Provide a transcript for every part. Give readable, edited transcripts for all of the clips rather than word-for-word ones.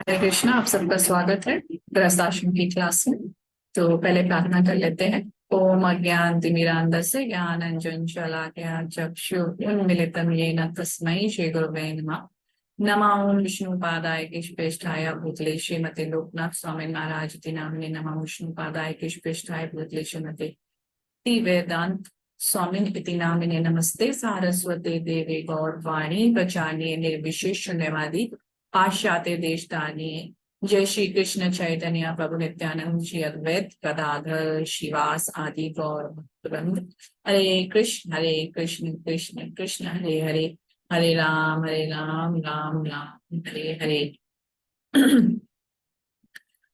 हरे कृष्णा। आप सबका स्वागत है गृहस्थ आश्रम की क्लास में। तो पहले प्रार्थना कर लेते हैं। ओम अज्ञानतिमिरान्धस्य ज्ञानाञ्जनशलाकया चक्षुरुन्मीलितं येन तस्मै श्री गुरवे नमः। नमः ओम विष्णुपादाय केशवेष्ठाय भूतले श्रीमते लोकनाथ स्वामी महाराज इति नामिने। नमः विष्णुपादाय केशवेष्ठाय भूतले श्रीमते वेदांत स्वामी इति नामिने। नमस्ते सारस्वते देवे गौरवाणी प्रचारिणे निर्विशेष शून्यवादी पाश्चात्य देशदारिणे। जय श्री कृष्ण चैतन्य प्रभु नित्यानंद श्री अद्वैत गदाधर शिवास आदि गौर भक्तवृंद। हरे कृष्ण कृष्ण कृष्ण हरे हरे, हरे राम राम राम हरे हरे।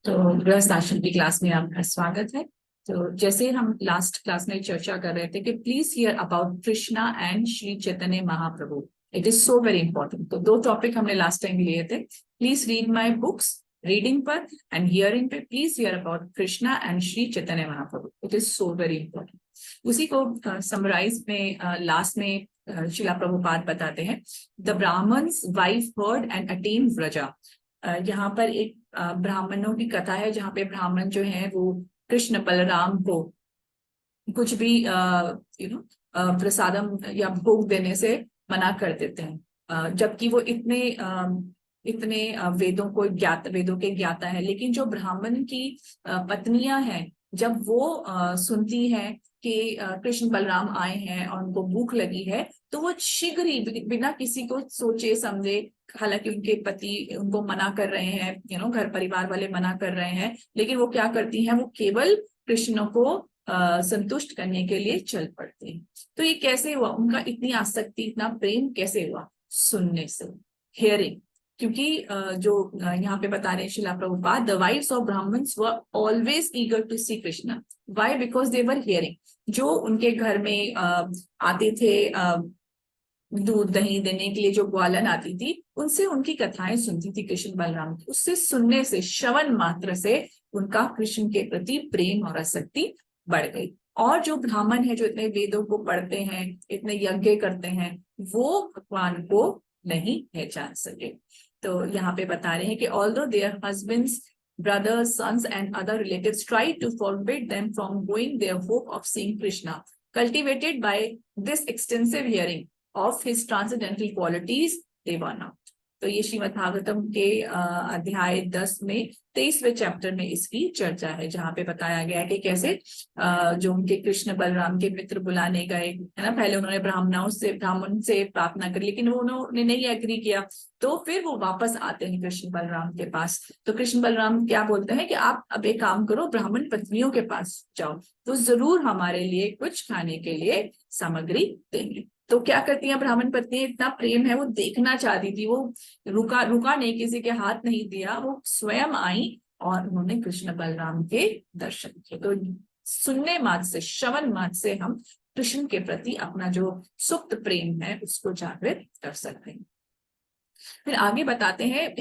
तो गृहस्थ आश्रम की क्लास में आपका स्वागत है। तो जैसे हम लास्ट क्लास में चर्चा कर रहे थे कि please here about Krishna and Shri Chaitanya Mahaprabhu, it is so very important. तो दो टॉपिक हमने लास्ट टाइम लिए थे। Please read my books, reading पर एंड हियरिंग पे please here about Krishna and Shri Chaitanya Mahaprabhu, it is so very important. उसी को समराइज में लास्ट में शिला प्रभुपाद बताते हैं, the brahmans wife heard and attain Vraja. यहाँ पर एक ब्राह्मणों की कथा है जहाँ पे ब्राह्मण जो है वो कृष्ण बलराम को कुछ भी प्रसादम या भोग देने से मना कर देते हैं, जबकि वो इतने वेदों के ज्ञाता है। लेकिन जो ब्राह्मण की पत्नियां हैं, जब वो सुनती हैं कि कृष्ण बलराम आए हैं और उनको भूख लगी है, तो वो शीघ्र ही बिना किसी को सोचे समझे, हालांकि उनके पति उनको मना कर रहे हैं, घर परिवार वाले मना कर रहे हैं, लेकिन वो क्या करती हैं, वो केवल कृष्ण को संतुष्ट करने के लिए चल पड़ते हैं। तो ये कैसे हुआ, उनका इतनी आसक्ति, इतना प्रेम कैसे हुआ? सुनने से, हियरिंग। क्योंकि जो यहाँ पे बता रहे हैं Srila Prabhupada, the wives of Brahmans were always eager to see Krishna. Why? Because they were hearing. जो उनके घर में आते थे दूध दही देने के लिए, जो ग्वालन आती थी, उनसे उनकी कथाएं सुनती थी कृष्ण बलराम की। उससे सुनने से, श्रवण मात्र से उनका कृष्ण के प्रति प्रेम और आसक्ति बढ़ गई। और जो ब्राह्मण है, जो इतने वेदों को पढ़ते हैं, इतने यज्ञ करते हैं, वो भगवान को नहीं पहचान सके। तो यहाँ पे बता रहे हैं कि although their husbands, brothers, sons and other relatives tried to forbid them from going their hope of seeing Krishna, cultivated by this extensive hearing of his transcendental qualities, they were not। तो ये श्रीमद् भागवतम के अध्याय 10 में 23वें chapter में इसकी चर्चा है, जहाँ पे बताया गया है कि कैसे जो उनके कृष्ण बलराम के मित्र बुलाने गए, है ना। पहले उन्होंने ब्राह्मण से प्रार्थना करी, लेकिन वो उन्होंने नहीं एग्री किया। तो फिर वो वापस आते हैं कृष्ण बलराम के पास। तो कृष्ण बलराम क्या बोलते हैं कि आप अब एक काम करो, ब्राह्मण पत्नियों के पास जाओ, तो जरूर हमारे लिए कुछ खाने के लिए सामग्री देंगे। तो क्या करती है ब्राह्मण पत्नी, इतना प्रेम है, वो देखना चाहती थी, वो रुका नहीं, किसी के हाथ नहीं दिया, वो स्वयं आई और उन्होंने कृष्ण बलराम के दर्शन किए। तो सुनने मात्र से, श्रवण मात्र से हम कृष्ण के प्रति अपना जो सुप्त प्रेम है उसको जागृत कर सकते हैं। फिर आगे बताते हैं,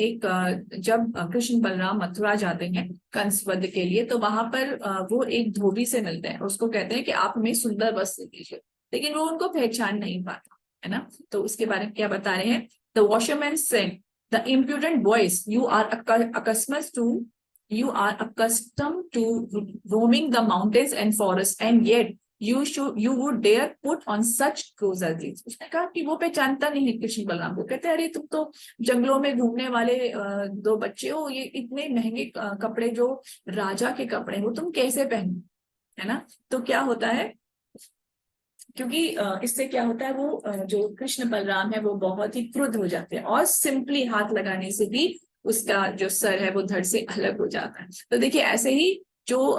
जब कृष्ण बलराम मथुरा जाते हैं कंस वध के लिए, तो वहां पर वो एक धोबी से मिलते हैं, उसको कहते हैं कि आप हमें सुंदर वस्त्र दीजिए, लेकिन वो उनको पहचान नहीं पाता, है ना। तो उसके बारे में क्या बता रहे हैं, the washerman said, the impudent boys, you are accustomed to roaming the mountains and forests, and yet you would dare put on such clothes as these। उसने कहा कि वो पहचानता नहीं है कृष्ण बलराम को। कहते हैं अरे तुम तो जंगलों में घूमने वाले दो बच्चे हो, ये इतने महंगे कपड़े जो राजा के कपड़े वो तुम कैसे पहनो, है ना। तो क्या होता है, क्योंकि इससे क्या होता है, वो जो कृष्ण बलराम है वो बहुत ही क्रुद्ध हो जाते हैं, और सिंपली हाथ लगाने से भी उसका जो सर है वो धड़ से अलग हो जाता है। तो देखिए, ऐसे ही जो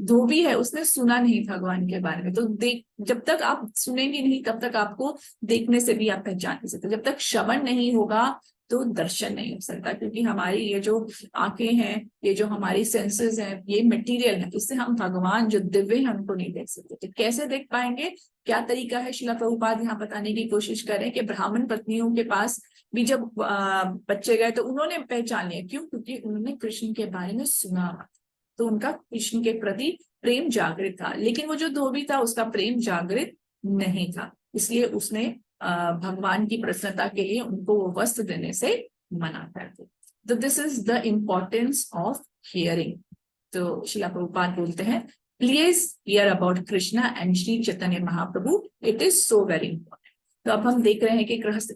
धोबी है उसने सुना नहीं भगवान के बारे में, तो जब तक आप सुनेंगे नहीं तब तक आपको देखने से भी आप पहचान नहीं सकते। जब तक श्रवण नहीं होगा तो दर्शन नहीं हो सकता, क्योंकि हमारी ये जो आंखें हैं, ये जो हमारी सेंसेस हैं, ये मटेरियल है, इससे हम भगवान जो दिव्य है उनको नहीं देख सकते। तो कैसे देख पाएंगे, क्या तरीका है, शिला प्रभुपाद यहाँ बताने की कोशिश करें कि ब्राह्मण पत्नियों के पास भी जब बच्चे गए तो उन्होंने पहचान लिया। क्यों? क्योंकि उन्होंने कृष्ण के बारे में सुना, तो उनका कृष्ण के प्रति प्रेम जागृत था। लेकिन वो जो धोबी था उसका प्रेम जागृत नहीं था, इसलिए उसने भगवान की प्रसन्नता के लिए उनको वो वस्त्र देने से मना कर दिया। तो this is the importance of hearing. तो श्रीला प्रभुपाद बोलते हैं, please here about Krishna and Shri Chaitanya Mahaprabhu, it is so very important. तो अब हम देख रहे हैं कि गृहस्थ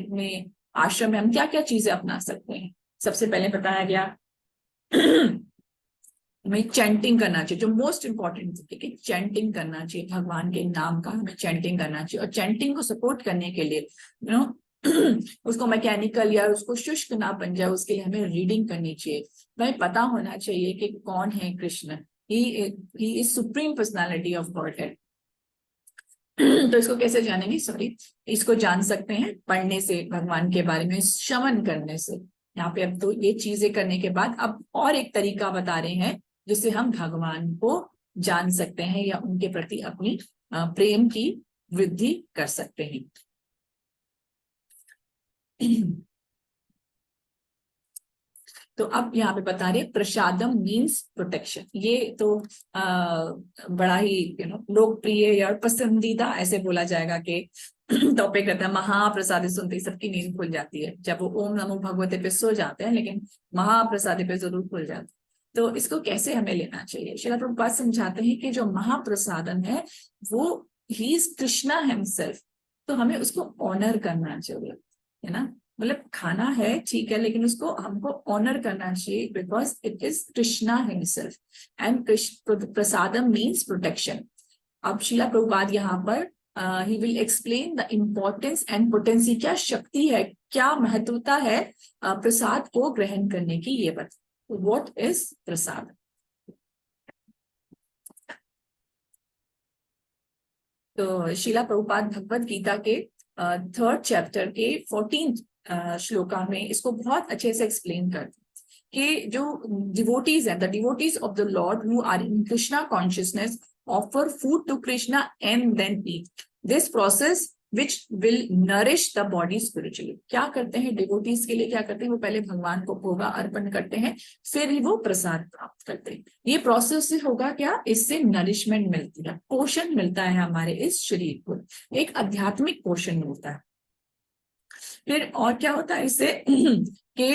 में, आश्रम में हम क्या क्या चीजें अपना सकते हैं। सबसे पहले बताया गया हमें चैंटिंग करना चाहिए, जो मोस्ट इंपॉर्टेंट है कि चैंटिंग करना चाहिए, भगवान के नाम का हमें चैंटिंग करना चाहिए। और चैंटिंग को सपोर्ट करने के लिए उसको मैकेनिकल या उसको शुष्क ना बन जाए, उसके लिए हमें रीडिंग करनी चाहिए। हमें पता होना चाहिए कि कौन है Krishna, he is supreme personality of God है। तो इसको कैसे जानेंगे, सॉरी, इसको जान सकते हैं पढ़ने से, भगवान के बारे में श्रवण करने से। यहाँ पे अब तो ये चीजें करने के बाद अब और एक तरीका बता रहे हैं जिससे हम भगवान को जान सकते हैं या उनके प्रति अपनी प्रेम की वृद्धि कर सकते हैं। तो अब यहाँ पे बता रहे प्रसादम मीन्स प्रोटेक्शन। ये तो बड़ा ही लोकप्रिय या पसंदीदा ऐसे बोला जाएगा कि टॉपिक रहता है, महाप्रसाद सुनते ही सबकी नींद खुल जाती है जब वो ओम नमो भगवते पे सो जाते हैं, लेकिन महाप्रसाद पे जरूर खुल जाते हैं। तो इसको कैसे हमें लेना चाहिए, श्रील प्रभुपाद समझाते हैं कि जो महाप्रसादम है वो ही इज कृष्णा हिमसेल्फ, तो हमें उसको ऑनर करना चाहिए, है ना। मतलब खाना है ठीक है, लेकिन उसको हमको ऑनर करना चाहिए because it is Krishna himself and prasadam means protection. अब श्रीला प्रभुपाद यहाँ पर he will explain the importance and potency, क्या शक्ति है, क्या महत्वता है प्रसाद को ग्रहण करने की, ये बता। व्हाट इज प्रसाद। तो श्रीला प्रभुपाद भगवद गीता के 3rd चैप्टर के 14th श्लोका में इसको बहुत अच्छे से एक्सप्लेन करते हैं कि जो डिवोटीज हैं, the devotees of the Lord who are in Krishna consciousness offer food to Krishna and then eat this process which will nourish the body spiritually. क्या करते हैं डिवोटीज के लिए, क्या करते हैं, वो पहले भगवान को भोगा अर्पण करते हैं, फिर ही वो प्रसाद प्राप्त करते हैं। ये प्रोसेस से होगा क्या, इससे नरिशमेंट मिलती है, पोषण मिलता है हमारे इस शरीर को, एक आध्यात्मिक पोषण मिलता है। फिर और क्या होता है इससे कि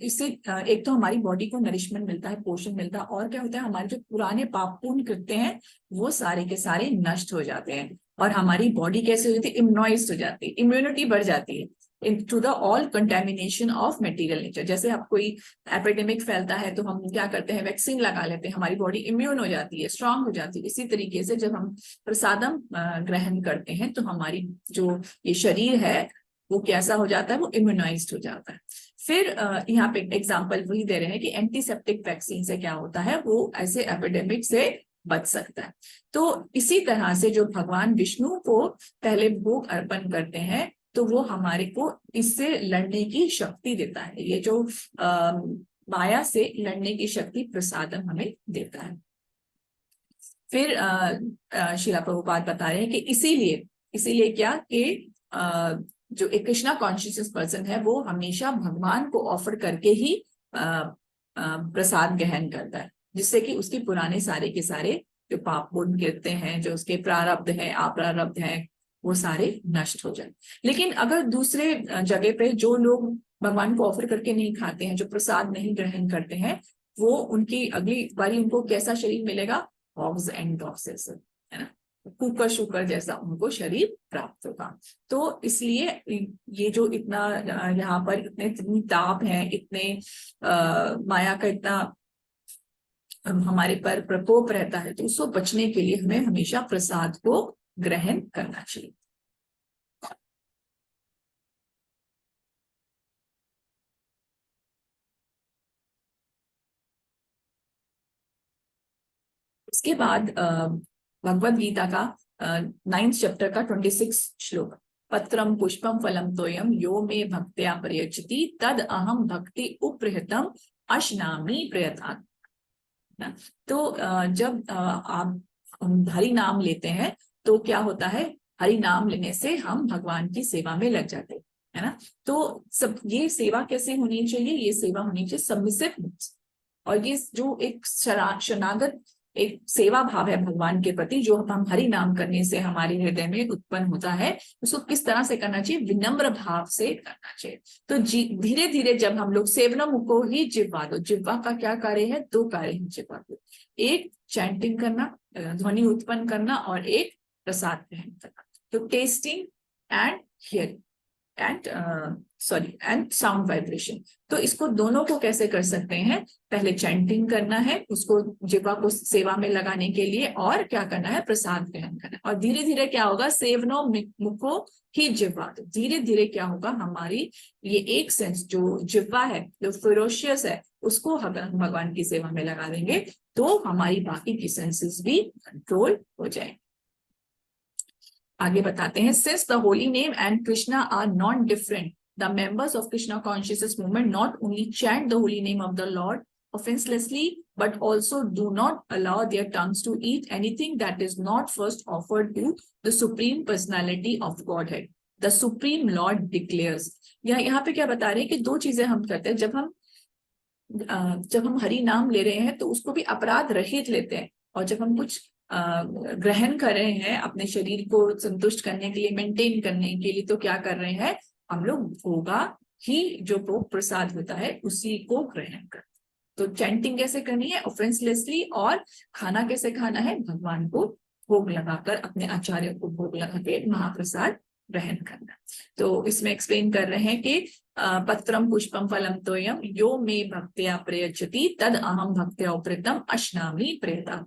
इससे एक तो हमारी बॉडी को नरिशमेंट मिलता है, पोषण मिलता है, और क्या होता है, हमारे जो पुराने पाप पुण्य कृत्य हैं वो सारे के सारे नष्ट हो जाते हैं, और हमारी बॉडी कैसे हो जाती है, इम्यूनाइज्ड हो जाती है, इम्यूनिटी बढ़ जाती है to the all contamination of material nature. जैसे अब कोई एपिडेमिक फैलता है तो हम क्या करते हैं, वैक्सीन लगा लेते हैं, हमारी बॉडी इम्यून हो जाती है, स्ट्रांग हो जाती है। इसी तरीके से जब हम प्रसादम ग्रहण करते हैं तो हमारी जो ये शरीर है वो कैसा हो जाता है, वो इम्यूनाइज्ड हो जाता है। फिर यहाँ पे एग्जांपल वही दे रहे हैं कि एंटीसेप्टिक वैक्सीन से क्या होता है, वो ऐसे एपिडेमिक से बच सकता है। तो इसी तरह से जो भगवान विष्णु को पहले भोग अर्पण करते हैं तो वो हमारे को इससे लड़ने की शक्ति देता है, ये जो माया से लड़ने की शक्ति प्रसादम हमें देता है। फिर श्रीला प्रभुपाद बता रहे हैं कि इसीलिए क्या कि जो एक कृष्णा कॉन्शियस पर्सन है वो हमेशा भगवान को ऑफर करके ही प्रसाद ग्रहण करता है, जिससे कि उसके पुराने सारे के सारे जो पाप पुण्य कृत्य हैं, जो उसके प्रारब्ध हैं, अप्रारब्ध हैं, वो सारे नष्ट हो जाए। लेकिन अगर दूसरे जगह पे जो लोग भगवान को ऑफर करके नहीं खाते हैं, जो प्रसाद नहीं ग्रहण करते हैं, वो उनकी अगली बारी उनको कैसा शरीर मिलेगा, हॉग्स एंड डॉग्स जैसा, है ना, कुकर शुकर जैसा उनको शरीर प्राप्त होगा। तो इसलिए ये जो इतना यहाँ पर इतनी ताप है, इतने माया का इतना हमारे पर प्रकोप रहता है, तो उसको बचने के लिए हमें हमेशा प्रसाद को ग्रहण करना चाहिए। इसके बाद भगवद गीता का 9th चैप्टर का 26 श्लोक, पत्रम पुष्पम फलम तोयम यो मे भक्त्या प्रयच्छति तद अहम भक्ति उप्रहतम अश्नामी प्रयतात्। तो जब आप हरि नाम लेते हैं तो क्या होता है, हरि नाम लेने से हम भगवान की सेवा में लग जाते हैं, है ना। तो सब ये सेवा कैसे होनी चाहिए, ये सेवा होनी चाहिए सबमिसिव, और ये जो एक शरणागत एक सेवा भाव है भगवान के प्रति, जो हम हरि नाम करने से हमारे हृदय में उत्पन्न होता है, उसको किस तरह से करना चाहिए, विनम्र भाव से करना चाहिए। तो धीरे धीरे जब हम लोग सेवनम को ही जिह्वा दो, जिह्वा का क्या कार्य है, दो कार्य है जिह्वा को, एक चैंटिंग करना, ध्वनि उत्पन्न करना, और एक प्रसाद ग्रहण करना। तो testing and hearing and sound vibration. तो इसको दोनों को कैसे कर सकते हैं, पहले चैंटिंग करना है उसको जिह्वा को सेवा में लगाने के लिए, और क्या करना है, प्रसाद ग्रहण करना है। और धीरे धीरे क्या होगा, सेवनो मुखो ही जिह्वा, तो धीरे धीरे क्या होगा, हमारी ये एक सेंस जो जिह्वा है, जो फेरोशियस है, उसको हम भगवान की सेवा में लगा देंगे, तो हमारी बाकी की सेंसेस भी कंट्रोल हो जाए। आगे बताते हैं, since the holy name and Krishna are not different, the members of Krishna consciousness movement not only chant the holy name of the lord offenselessly, but also do not allow their tongues to eat anything that is not first offered to the supreme personality of Godhead. The supreme Lord declares. यहाँ पे क्या बता रहे हैं कि दो चीजें हम करते हैं, जब हम हरि नाम ले रहे हैं तो उसको भी अपराध रहित लेते हैं, और जब हम कुछ ग्रहण कर रहे हैं अपने शरीर को संतुष्ट करने के लिए, मेंटेन करने के लिए, तो क्या कर रहे हैं हम लोग, भोगा ही जो भोग प्रसाद होता है उसी को ग्रहण कर। तो चैंटिंग कैसे करनी है, ऑफेंसलेसली, और खाना कैसे खाना है, भगवान को भोग लगाकर, अपने आचार्य को भोग लगा के महाप्रसाद ग्रहण करना। तो इसमें एक्सप्लेन कर रहे हैं कि पत्रम पुष्पम फलम तोयम यो मे भक्त्या प्रयच्छति तद अहम भक्त्या उपृतम अश्नामि प्रेता।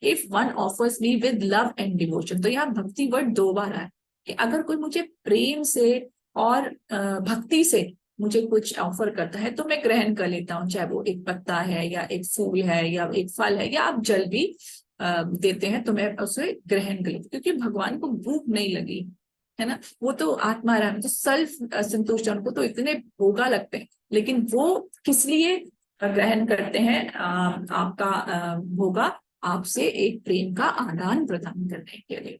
If one offers me with love and devotion, तो यहाँ भक्ति वर्ड दो बार आया कि अगर कोई मुझे प्रेम से और भक्ति से मुझे कुछ ऑफर करता है तो मैं ग्रहण कर लेता हूँ, चाहे वो एक पत्ता है या एक फूल है या एक फल है या आप जल भी देते हैं तो मैं उसे ग्रहण कर लेती हूँ, क्योंकि भगवान को भूख नहीं लगी है ना, वो तो आत्मा राम, तो सेल्फ संतुष्ट, उनको तो इतने भोगा लगते हैं, लेकिन वो किस लिए ग्रहण करते हैं, आपका भोगा आपसे एक प्रेम का आदान प्रदान करने के लिए,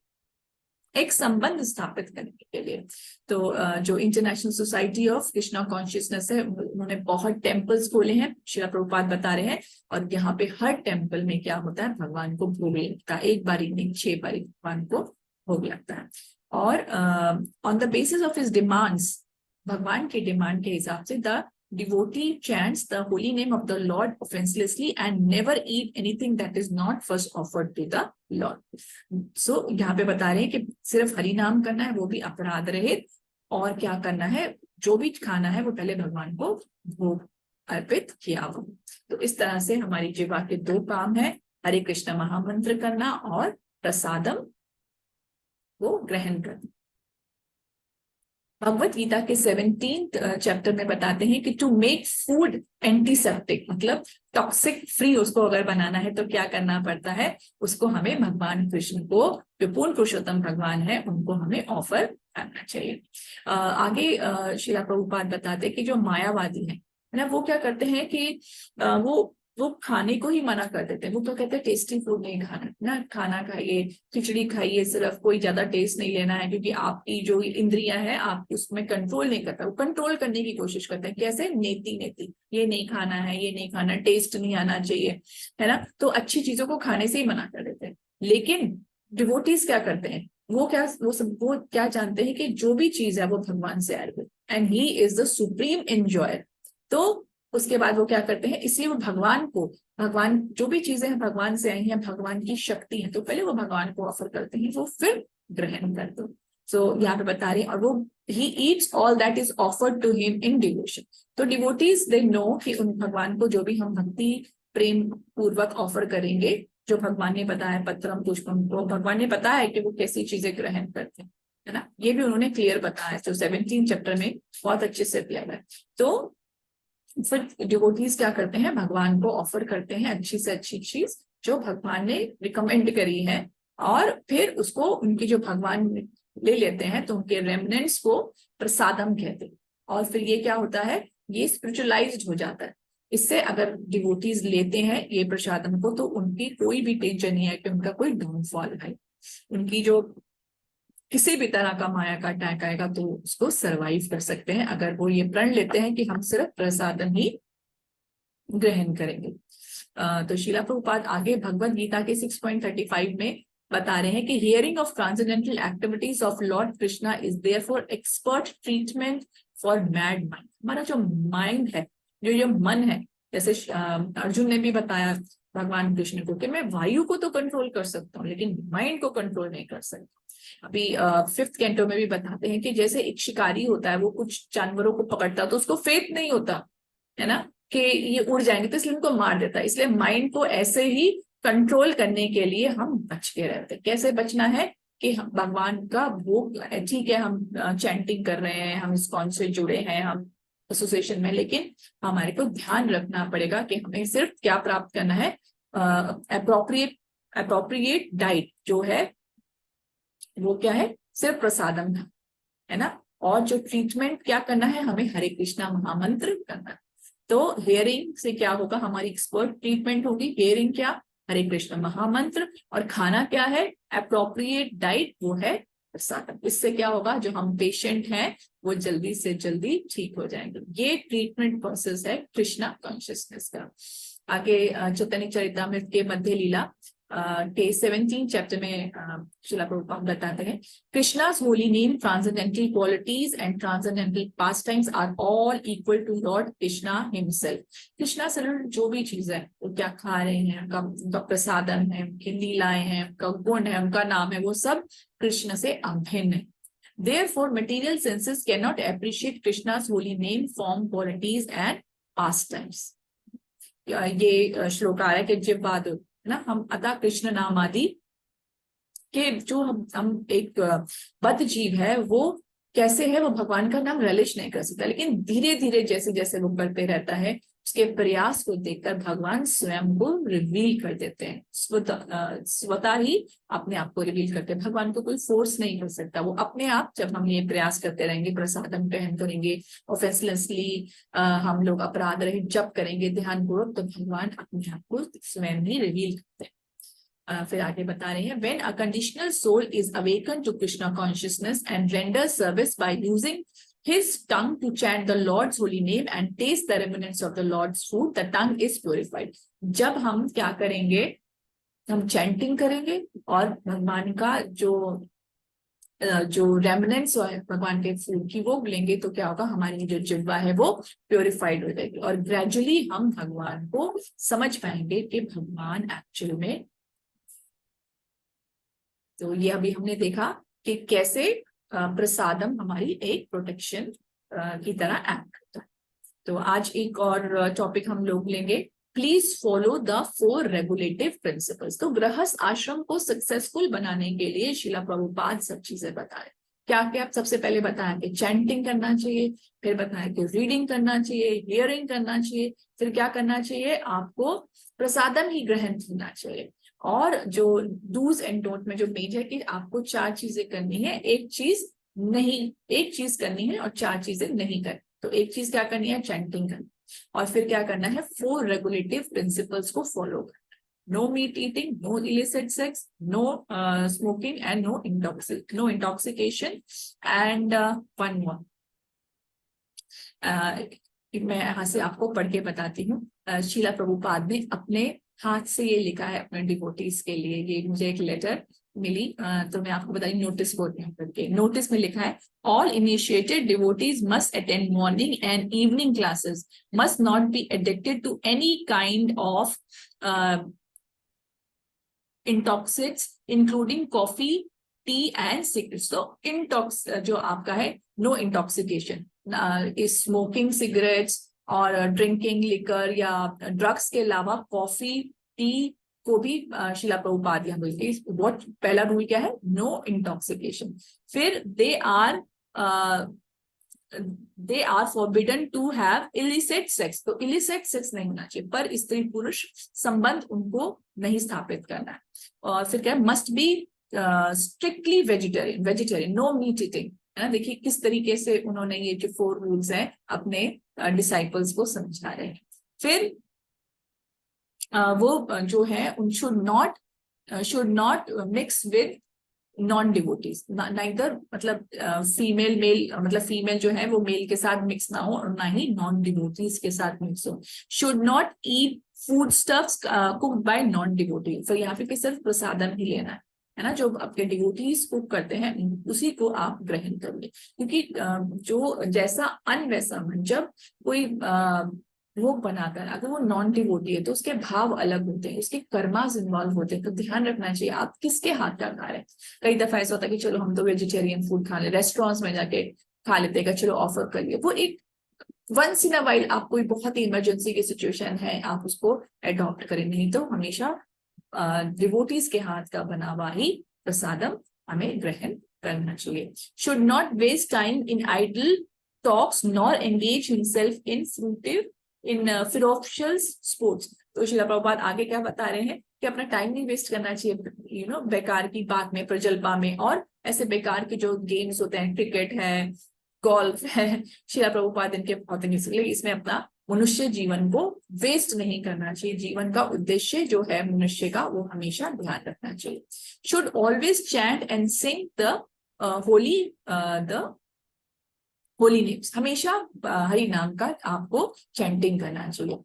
एक संबंध स्थापित करने के लिए। तो जो international society of Krishna consciousness है, उन्होंने बहुत टेम्पल्स खोले हैं, श्रील प्रभुपाद बता रहे हैं, और यहाँ पे हर टेम्पल में क्या होता है, भगवान को भोग लगता है, एक बारी नहीं 6 बारी भगवान को भोग लगता है। और on the basis of his demands, भगवान के डिमांड के हिसाब से, the devotee chants the holy name of the Lord offenselessly and never eat anything that is not first offered to the Lord. So यहाँ पे बता रहे हैं कि सिर्फ हरि नाम करना है, वो भी अपराध रहित, और क्या करना है, जो भी खाना है वो पहले भगवान को भोग अर्पित किया हो। तो इस तरह से हमारी जिह्वा के दो काम है, हरे कृष्ण महामंत्र करना और प्रसादम को ग्रहण करना। भगवत गीता के 17th चैप्टर में बताते हैं कि टू मेक फूड एंटीसेप्टिक, मतलब टॉक्सिक फ्री उसको अगर बनाना है तो क्या करना पड़ता है, उसको हमें भगवान कृष्ण को, जो पूर्ण पुरुषोत्तम भगवान है, उनको हमें ऑफर करना चाहिए। आगे श्रील प्रभुपाद बताते हैं कि जो मायावादी है ना, वो क्या करते हैं कि वो खाने को ही मना कर देते हैं, वो तो कहते हैं टेस्टी फूड नहीं खाना ना, खाना खाइए, खिचड़ी खाइए, सिर्फ कोई ज्यादा टेस्ट नहीं लेना है, क्योंकि आपकी जो इंद्रियां है आप उसमें कंट्रोल नहीं करता, वो कंट्रोल करने की कोशिश करते हैं, कैसे, नेति नेति, ये नहीं खाना है, ये नहीं खाना, टेस्ट नहीं आना चाहिए, है ना, तो अच्छी चीजों को खाने से ही मना कर देते हैं। लेकिन डिवोटीज क्या करते हैं, वो क्या जानते हैं कि जो भी चीज है वो भगवान से आई है, and he is the supreme enjoyer. तो उसके बाद वो क्या करते हैं, इसलिए वो भगवान जो भी चीजें हैं भगवान से आई हैं, भगवान की शक्ति है, तो पहले वो भगवान को ऑफर करते हैं, वो फिर ग्रहण करते हैं। सो यहाँ पे बता रहे हैं, और वो ही eats all that is offered to him in devotion. तो डिवोटीज दे नो कि उन भगवान को जो भी हम भक्ति प्रेम पूर्वक ऑफर करेंगे, जो भगवान ने बताया पत्रम पुष्पम, को भगवान ने बताया है कि वो कैसी चीजें ग्रहण करते हैं, है ना, ये भी उन्होंने क्लियर बताया, जो 17 चैप्टर में बहुत अच्छे से दिया है। तो फिर डिवोटीज क्या करते हैं, भगवान को ऑफर करते हैं अच्छी से अच्छी चीज जो भगवान ने रिकमेंड करी है, और फिर उसको उनकी जो भगवान ले लेते हैं तो उनके रेमनेंट्स को प्रसादम कहते हैं, और फिर ये क्या होता है, ये स्पिरिचुअलाइज्ड हो जाता है। इससे अगर डिवोटीज लेते हैं ये प्रसादम को, तो उनकी कोई भी टेंशन नहीं है कि उनका कोई डाउनफॉल है, उनकी जो किसी भी तरह का माया का अटैक आएगा तो उसको सरवाइव कर सकते हैं, अगर वो ये प्रण लेते हैं कि हम सिर्फ प्रसादम ही ग्रहण करेंगे। तो शीला प्रभुपाद आगे भगवत गीता के 6.35 में बता रहे हैं कि hearing of transcendental activities of Lord Krishna is therefore expert treatment for mad mind. हमारा जो माइंड है, जो ये मन है, जैसे अर्जुन ने भी बताया भगवान कृष्ण को कि मैं वायु को तो कंट्रोल कर सकता हूँ लेकिन माइंड को कंट्रोल नहीं कर सकता। अभी 5th कैंटो में भी बताते हैं कि जैसे एक शिकारी होता है, वो कुछ जानवरों को पकड़ता है तो उसको फेथ नहीं होता है ना कि ये उड़ जाएंगे, तो इसलिए उनको मार देता है। इसलिए माइंड को ऐसे ही कंट्रोल करने के लिए हम बच के रहते हैं। कैसे बचना है कि हम भगवान का भोग, ठीक है हम चैंटिंग कर रहे हैं, हम इस्कॉन से जुड़े हैं, हम एसोसिएशन में, लेकिन हमारे को ध्यान रखना पड़ेगा कि हमें सिर्फ क्या प्राप्त करना है, अप्रोप्रिएट डाइट जो है वो क्या है, सिर्फ प्रसादम है ना। और जो ट्रीटमेंट क्या करना है, हमें हरे कृष्णा महामंत्र करना है। तो हियरिंग से क्या होगा, हमारी एक्सपर्ट ट्रीटमेंट होगी। हियरिंग क्या, हरे कृष्ण महामंत्र, और खाना क्या है, अप्रोप्रिएट डाइट, वो है प्रसादम। इससे क्या होगा, जो हम पेशेंट हैं वो जल्दी से जल्दी ठीक हो जाएंगे। ये ट्रीटमेंट प्रोसेस है कृष्णा कॉन्शियसनेस का। आगे चैतन्य चरितामृत के मध्य लीला के 17 चैप्टर में श्रीला प्रभुपाद बताते हैं, कृष्णा's holy name, transcendental qualities and transcendental pastimes are all equal to Lord Krishna himself। Krishna से जो भी चीज है, वो क्या खा रहे हैं, उनका प्रसादन है, उनकी लीलाएं हैं, उनका गुण है, उनका नाम है, वो सब कृष्ण से अभिन्न है। Therefore, material senses cannot appreciate Krishna's holy name, form, qualities and pastimes। ये श्लोक आ रहा है कि जिह्वाद ना हम अतः कृष्ण नाम आदि के जो हम एक बद्ध जीव है, वो कैसे है, वो भगवान का नाम रिलिश नहीं कर सकता, लेकिन धीरे धीरे जैसे जैसे वो बढ़ते रहता है, उसके प्रयास को देखकर भगवान स्वयं को रिवील कर देते हैं। स्वतः ही अपने आप को रिवील करते हैं। भगवान को कोई फोर्स नहीं कर सकता, वो अपने आप, जब हम ये प्रयास करते रहेंगे, प्रसादम ग्रहण करेंगे, ऑफेंसलेसली हम लोग अपराध रहित जप करेंगे ध्यान पूर्वक, तो भगवान अपने आप को स्वयं ही रिवील करते हैं। फिर आगे बता रहे हैं, when a conditional soul is awakened to Krishna consciousness and renders service by using his tongue to chant the Lord's holy name and taste the remnants of the Lord's food, the tongue is purified। जब हम क्या करेंगे, हम chanting करेंगे और भगवान का जो रेमिनेंट्स है भगवान के फूड की वो लेंगे, तो क्या होगा, हमारी जो जिह्वा है वो प्योरिफाइड हो जाएगी और ग्रेजुअली हम भगवान को समझ पाएंगे कि भगवान एक्चुअल में। तो ये अभी हमने देखा कि कैसे प्रसादम हमारी एक प्रोटेक्शन की तरह एक्ट करता है। तो आज एक और टॉपिक हम लोग लेंगे, please follow the 4 regulative principles. तो गृहस्थ आश्रम को सक्सेसफुल बनाने के लिए शीला प्रभुपाद सब चीजें बताए। क्या क्या, सबसे पहले बताया कि चैंटिंग करना चाहिए, फिर बताया कि रीडिंग करना चाहिए, हियरिंग करना चाहिए, फिर क्या करना चाहिए, आपको प्रसादम ही ग्रहण करना चाहिए। और जो डूज एंड डोंट में जो मेन है कि आपको 4 चीजें करनी है, एक चीज करनी है और 4 चीजें नहीं करनी। तो एक चीज क्या करनी है, चैंटिंग करनी, और फिर क्या करना है, 4 रेगुलेटिव प्रिंसिपल्स को फॉलो करना। No meat eating, no illicit sex, no smoking and no intoxication and one more. मैं यहाँ से आपको पढ़ के बताती हूँ। शीला प्रभुपाद ने अपने हाथ से ये लिखा है अपने डिवोटीज के लिए। ये मुझे एक लेटर मिली, तो मैं आपको बताई नोटिस बोर्ड में करके। नोटिस में लिखा है, all initiated devotees must attend morning and evening classes, must not be addicted to any kind of intoxicants including coffee, tea and cigarettes. तो इंटॉक्स जो आपका है, नो इंटॉक्सिकेशन, स्मोकिंग सिगरेट्स और ड्रिंकिंग लिकर या drugs के अलावा coffee, T को भी शीला प्रभुपाद यहाँ बोलते हैं। बहुत पहला रूल क्या है, नो इंटॉक्सिकेशन। फिर they are forbidden to have illicit sex. तो इलिसिट सेक्स नहीं होना चाहिए, पर स्त्री पुरुष संबंध उनको नहीं स्थापित करना है। और फिर क्या है, must be strictly vegetarian, no meat eating, है ना। देखिए किस तरीके से उन्होंने ये जो 4 रूल्स हैं अपने डिसाइपल्स को समझा रहे हैं। फिर वो जो है, उन should not mix with non devotees, neither मतलब फीमेल मेल, मतलब फीमेल जो है वो मेल के साथ मिक्स ना हो और ना ही नॉन डिवोटीज के साथ मिक्स हो। Should not eat food stuffs cooked bye non devotees, तो यहाँ पे सिर्फ प्रसादम ही लेना है ना, जो आपके डिवोटीज कुक करते हैं उसी को आप ग्रहण करिए, क्योंकि जो जैसा अन्न वैसा मन, जब कोई भोग बनाकर अगर वो नॉन डिवोटी है तो उसके भाव अलग होते हैं, उसके कर्मास इन्वॉल्व होते हैं, तो ध्यान रखना चाहिए आप किसके हाथ का खा रहे हैं। कई दफा ऐसा होता है कि चलो हम तो वेजिटेरियन फूड खा ले, रेस्टोरेंट्स में जाके खा लेते हैं, चलो ऑफर करिए, वो एक वंस इन अ वाइल, आप कोई बहुत ही इमरजेंसी की सिचुएशन है आप उसको अडॉप्ट करें, नहीं तो हमेशा डिवोटीज के हाथ का बना हुआ ही प्रसादम हमें ग्रहण करना चाहिए। Should not waste time in idle talks nor engage himself in fruitive in frivolous sports. तो श्रील प्रभुपाद आगे क्या बता रहे हैं कि अपना टाइम नहीं वेस्ट करना चाहिए बेकार की बात में, प्रजल्पा में, और ऐसे बेकार के जो गेम्स होते हैं, क्रिकेट है, गोल्फ है, श्रील प्रभुपाद इनके बहुत इसलिए इसमें अपना मनुष्य जीवन को वेस्ट नहीं करना चाहिए। जीवन का उद्देश्य जो है मनुष्य का वो हमेशा ध्यान रखना चाहिए। Should always chant and sing the holy names, हमेशा हरि नाम का आपको चैंटिंग करना चाहिए।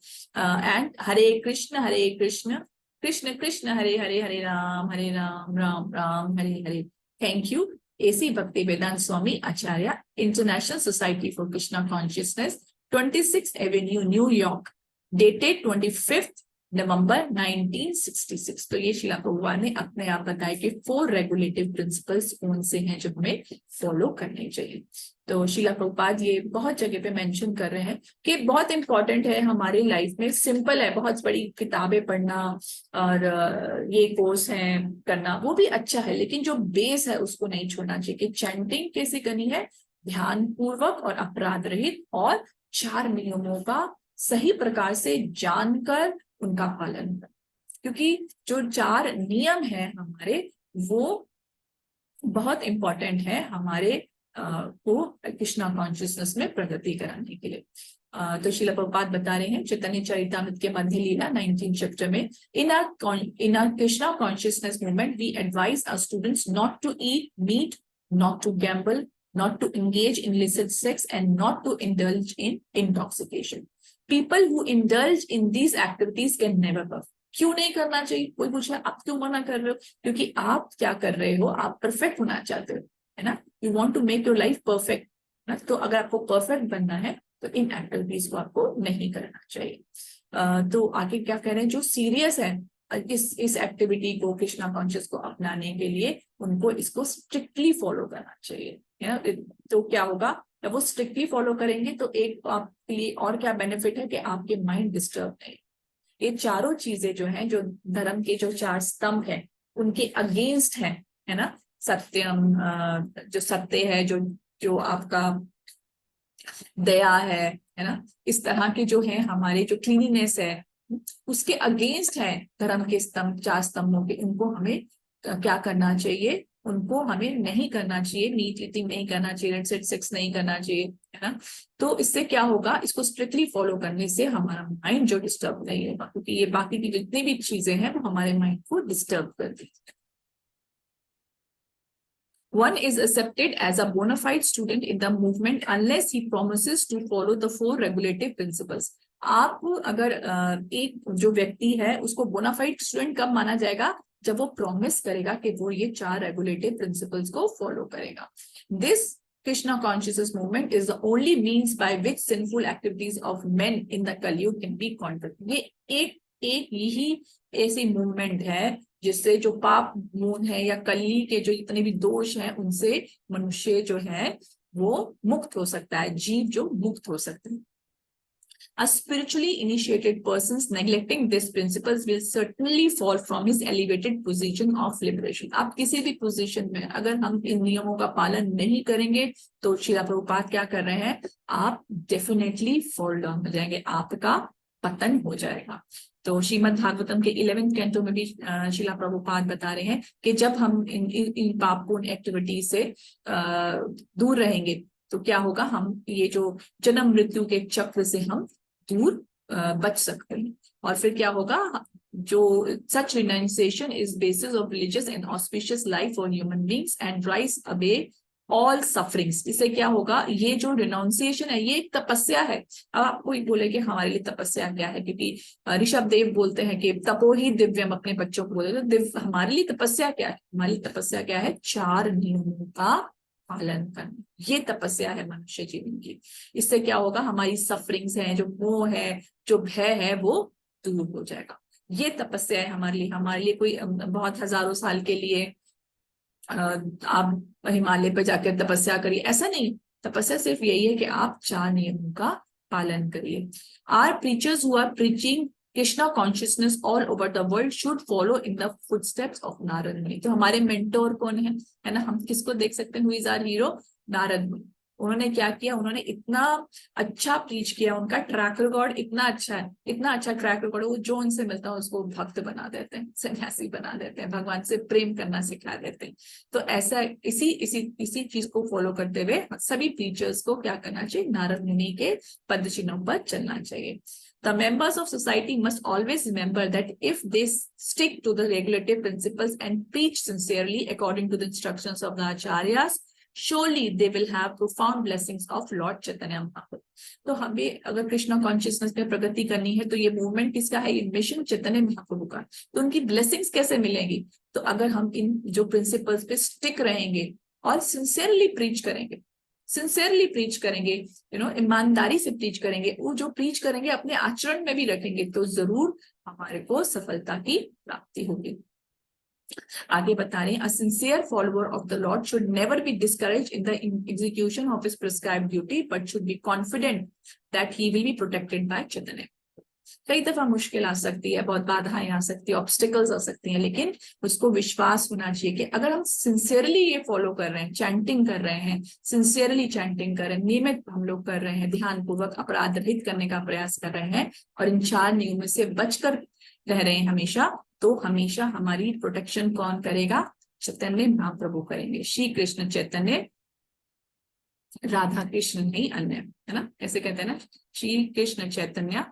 And Hare Krishna Krishna Krishna Hare Hare, Hare Ram Ram Ram Hare Hare. Thank you. AC Bhaktivedanta Swami Acharya, international society for Krishna consciousness, 26th avenue, New York, dated 25th November 1966। तो ये शिला प्रभुपाद ने अपने आप बताया कि 4 रेगुलेटिव प्रिंसिपल्स कौन से हैं जो हमें फॉलो करने चाहिए। तो शिला प्रभुपाद ये बहुत जगह पे मेंशन कर रहे हैं कि बहुत इंपॉर्टेंट है हमारी लाइफ में। सिंपल है, बहुत बड़ी किताबें पढ़ना और ये कोर्स है करना, वो भी अच्छा है, लेकिन जो बेस है उसको नहीं छोड़ना चाहिए। कि चैंटिंग कैसे करनी है, ध्यान पूर्वक और अपराध रहित, और 4 नियमों का सही प्रकार से जानकर उनका पालन कर, क्योंकि जो 4 नियम है हमारे वो बहुत इंपॉर्टेंट है हमारे को कृष्णा कॉन्शियसनेस में प्रगति कराने के लिए। तो श्रील प्रभुपाद बता रहे हैं चैतन्य चरितामृत के मध्य लीला 19 चैप्टर में, in our Krishna consciousness movement we advise our students not to eat meat, not to gamble, not to engage in illicit sex, and not to indulge in intoxication. People who indulge in these activities can never perfect. क्यों नहीं करना चाहिए? कोई पूछा आप क्यों मना कर रहे हो? क्योंकि आप क्या कर रहे हो, आप परफेक्ट होना चाहते हो, है ना, you want to make your life perfect ना। तो अगर आपको परफेक्ट बनना है तो इन एक्टिविटीज को आपको नहीं करना चाहिए। तो आगे क्या कह रहे हैं, जो सीरियस है इस एक्टिविटी को, कृष्णा कॉन्शियस को अपनाने के लिए, उनको इसको स्ट्रिक्टली फॉलो करना चाहिए। तो क्या होगा, जब वो स्ट्रिक्टली फॉलो करेंगे तो एक आपके लिए और क्या बेनिफिट है कि आपके माइंड डिस्टर्ब नहीं। ये चारों चीजें जो हैं, जो धर्म के जो 4 स्तंभ हैं उनके अगेंस्ट है ना। सत्यम, जो सत्य है, जो जो आपका दया है ना, इस तरह के जो है हमारे जो क्लीनिनेस है उसके अगेंस्ट है धर्म के स्तंभ, 4 स्तंभों के। उनको हमें क्या करना चाहिए, उनको हमें नहीं करना चाहिए। मीट ईटिंग नहीं करना चाहिए, रेड सेक्स नहीं करना चाहिए, है ना। तो इससे क्या होगा, इसको स्ट्रिक्टली फॉलो करने से हमारा माइंड जो डिस्टर्ब नहीं होगा, क्योंकि ये बाकी की जितनी भी चीजें हैं वो हमारे माइंड को डिस्टर्ब करती है। One is accepted as a bona fide student in the movement unless he promises to follow the 4 regulative principles. आप अगर एक जो व्यक्ति है उसको बोनाफाइड स्टूडेंट कब माना जाएगा, जब वो प्रॉमिस करेगा कि वो ये 4 रेगुलेटिव प्रिंसिपल्स को फॉलो करेगा। This Krishna consciousness movement is the only means by which sinful activities of men in the Kali Yuga can be conquered. ये एक यही ऐसी मूवमेंट है जिससे जो पाप मून है या कली के जो इतने भी दोष हैं उनसे मनुष्य जो है वो मुक्त हो सकता है, जीव जो मुक्त हो सकते हैं। A spiritually initiated person's neglecting these principles will certainly fall from his elevated position of liberation. आप किसी भी पोजीशन में अगर हम इन नियमों का पालन नहीं करेंगे तो श्रील प्रभुपाद क्या कर रहे हैं, आप डेफिनेटली फॉल डाउन हो जाएंगे, आपका पतन हो जाएगा। तो श्रीमद् भागवतम के 11वें कैंटो में भी श्रील प्रभुपाद बता रहे हैं कि जब हम इन पापपूर्ण एक्टिविटी से दूर रहेंगे तो क्या होगा, हम ये जो जन्म मृत्यु के चक्र से हम दूर बच सकते हैं। और फिर क्या होगा, जो such renunciation is basis of religious and auspicious life for human beings and drives away all sufferings। इससे क्या होगा, ये जो रिनाउंसिएशन है ये एक तपस्या है। अब आप कोई बोले कि हमारे लिए तपस्या क्या है, क्योंकि ऋषभ देव बोलते हैं कि तपो ही दिव्यम, अपने बच्चों को बोले तो दिव्य। हमारे लिए तपस्या क्या है, हमारी तपस्या क्या है, 4 नियमों का पालन करना, ये तपस्या है मनुष्य जीवन की। इससे क्या होगा, हमारी सफरिंग्स है, जो मोह है, जो भय है, वो दूर हो जाएगा। ये तपस्या है हमारे लिए कोई बहुत हजारों साल के लिए आप हिमालय पे जाकर तपस्या करिए, ऐसा नहीं। तपस्या सिर्फ यही है कि आप 4 नियमों का पालन करिए। Our preachers who are preaching Krishna consciousness all over the world should follow in the footsteps of Narada Muni. तो हमारे मेंटोर कौन है ना, हम किसको देख सकते हैं, who is our hero, Narada Muni. उन्होंने क्या किया, उन्होंने इतना अच्छा प्रीच किया, उनका ट्रैक रिकॉर्ड इतना अच्छा है, इतना अच्छा ट्रैक रिकॉर्ड, वो जो उनसे मिलता है उसको भक्त बना देते हैं, सन्यासी बना देते हैं, भगवान से प्रेम करना सिखा देते हैं। तो ऐसा इसी इसी इसी चीज को फॉलो करते हुए सभी टीचर्स को क्या करना चाहिए, नारद मुनि के पद चिन्हों पर चलना चाहिए। The members of society must always remember that if they stick to the regulative principles and preach sincerely according to the instructions of the acharyas, surely they will have profound blessings of Lord Chaitanya Mahaprabhu। तो हमें अगर Krishna consciousness में प्रगति करनी है तो ये movement किसका है, ये मिशन चैतन्य महाप्रभु का। तो उनकी ब्लेसिंग्स कैसे मिलेंगी, तो अगर हम इन जो प्रिंसिपल्स पे स्टिक रहेंगे और सिंसियरली प्रीच करेंगे, सिंसियरली प्रीच करेंगे, ईमानदारी से प्रीच करेंगे, वो जो प्रीच करेंगे अपने आचरण में भी रखेंगे, तो जरूर हमारे को सफलता की प्राप्ति होगी। आगे बता रहे हैं, a sincere follower of the Lord should never be discouraged in the execution of his prescribed duty, but should be confident that he will be protected by Chaitanya। कई दफा मुश्किल आ सकती है, बहुत बाधाएं आ सकती है, ऑब्स्टिकल्स आ सकती हैं, लेकिन उसको विश्वास होना चाहिए कि अगर हम सिंसियरली ये फॉलो कर रहे हैं, चैंटिंग कर रहे हैं, सिंसियरली चैंटिंग कर रहे हैं, नियमित हम लोग कर रहे हैं, ध्यान पूर्वक अपराध रहित करने का प्रयास कर रहे हैं और इन 4 नियमों से बचकर रह रहे हैं हमेशा, तो हमेशा हमारी प्रोटेक्शन कौन करेगा, चैतन्य महाप्रभु करेंगे। श्री कृष्ण चैतन्य राधा कृष्ण नहीं अन्य, है ना, ऐसे कहते हैं ना, श्री कृष्ण चैतन्य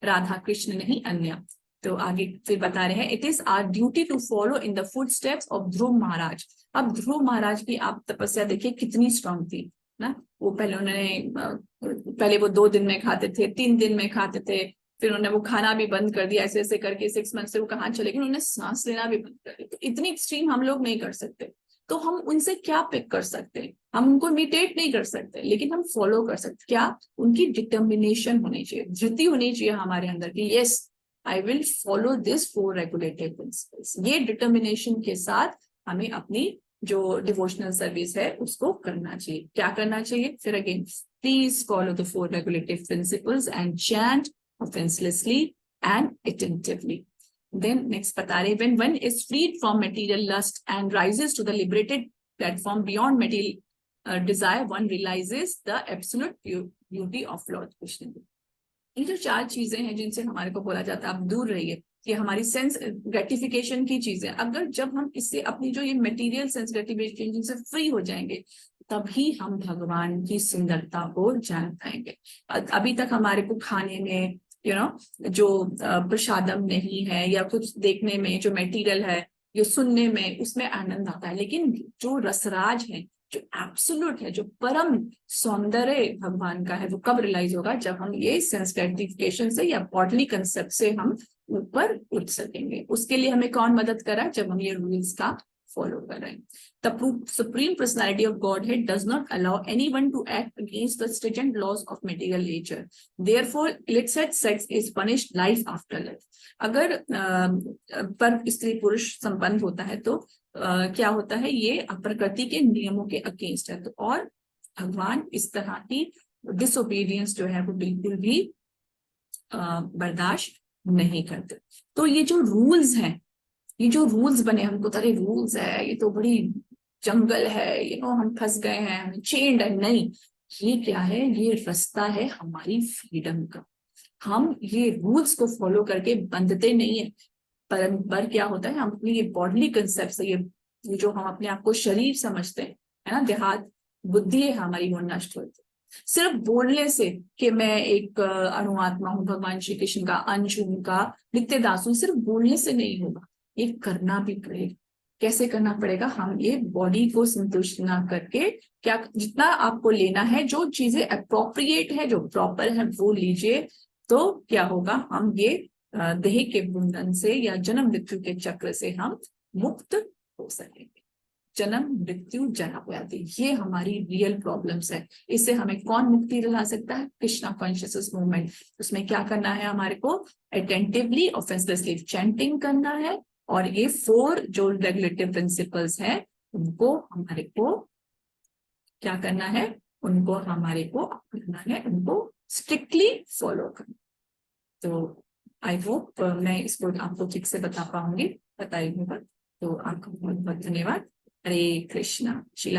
राधा कृष्ण नहीं अन्य। तो आगे फिर बता रहे हैं, it is our duty to follow in the footsteps of Dhruv Maharaj. अब ध्रुव महाराज की आप तपस्या देखिए कितनी स्ट्रांग थी ना। वो पहले वो 2 दिन में खाते थे, 3 दिन में खाते थे, फिर उन्होंने वो खाना भी बंद कर दिया, ऐसे ऐसे करके 6 मंथ से वो कहाँ चले गए, उन्होंने सांस लेना भी बंद कर दिया। तो इतनी एक्सट्रीम हम लोग नहीं कर सकते, तो हम उनसे क्या पिक कर सकते हैं, हम उनको इमिटेट नहीं कर सकते, लेकिन हम फॉलो कर सकते। क्या, उनकी डिटर्मिनेशन होनी चाहिए, धृति होनी चाहिए हमारे अंदर की, yes I will follow this 4 regulative principles. ये डिटर्मिनेशन के साथ हमें अपनी जो डिवोशनल सर्विस है उसको करना चाहिए। क्या करना चाहिए, फिर again, please follow the 4 regulative principles and chant offenselessly and attentively। Then next बता रहे, when one is freed from material lust and rises to the liberated platform beyond material desire, one realizes the absolute beauty of Lord Krishna। ये जो 4 चीजें हैं जिनसे हमारे को बोला जाता है आप दूर रहिए, ये हमारी सेंस ग्रेटिफिकेशन की चीजें, अगर जब हम इससे अपनी जो ये मटेरियल सेंस ग्रेटिफिकेशन से फ्री हो जाएंगे, तभी हम भगवान की सुंदरता को जान पाएंगे। अभी तक हमारे को खाने में जो प्रसादम नहीं है, या कुछ देखने में जो मटेरियल है, जो सुनने में उसमें आनंद आता है, लेकिन जो रसराज है, जो एब्सोल्यूट है, जो परम सौंदर्य भगवान का है, वो कब रियलाइज होगा, जब हम ये सेंस ग्रेटिफिकेशन से या बॉडली कंसेप्ट से हम ऊपर उठ सकेंगे। उसके लिए हमें कौन मदद कर रहा है, जब हम ये रूल्स का फॉलो कर रहे हैं। The Supreme Personality of Godhead does not allow anyone to act against the stringent laws of material nature. Therefore, illicit sex is punished life after life। अगर पर स्त्री पुरुष संबंध होता है तो क्या होता है, ये प्रकृति के नियमों के अगेंस्ट है। तो और भगवान इस तरह की डिसोबीडियंस जो है वो बिल्कुल भी बर्दाश्त नहीं करते। तो ये जो रूल्स हैं, ये जो रूल्स बने, हमको तरह रूल्स है, ये तो बड़ी जंगल है, हम फंस गए हैं, हम चेंड है, नहीं, ये क्या है, ये रास्ता है हमारी फ्रीडम का। हम ये रूल्स को फॉलो करके बंधते नहीं है, पर क्या होता है, हम अपनी ये बॉडली कंसेप्ट से, ये जो हम अपने आप को शरीर समझते हैं, है ना, देहात बुद्धि है हमारी, वो नष्ट होती है। सिर्फ बोलने से कि मैं एक अणुआत्मा हूँ, भगवान श्री कृष्ण का अंश हूँ, उनका नित्य दास हूँ, सिर्फ बोलने से नहीं होगा, ये करना भी पड़ेगा। कैसे करना पड़ेगा? हम ये बॉडी को संतुष्ट ना करके, क्या जितना आपको लेना है, जो चीजें अप्रोप्रिएट है, जो प्रॉपर है, वो लीजिए। तो क्या होगा, हम ये देह के बंधन से या जन्म मृत्यु के चक्र से हम मुक्त हो सकेंगे। जन्म मृत्यु जरा व्याधि, ये हमारी रियल प्रॉब्लम्स है। इससे हमें कौन मुक्ति दिला सकता है? Krishna consciousness movement. उसमें क्या करना है हमारे को? अटेंटिवली ऑफेंसलेसली चैंटिंग करना है, और ये 4 जो रेगुलेटिव प्रिंसिपल्स है, उनको हमारे को क्या करना है? उनको हमारे को अपनाना है, उनको स्ट्रिक्टली फॉलो करना। तो आई होप मैं इसको आपको ठीक से बता पाऊंगी, बताई होगा। तो आपका बहुत बहुत धन्यवाद। हरे कृष्णा।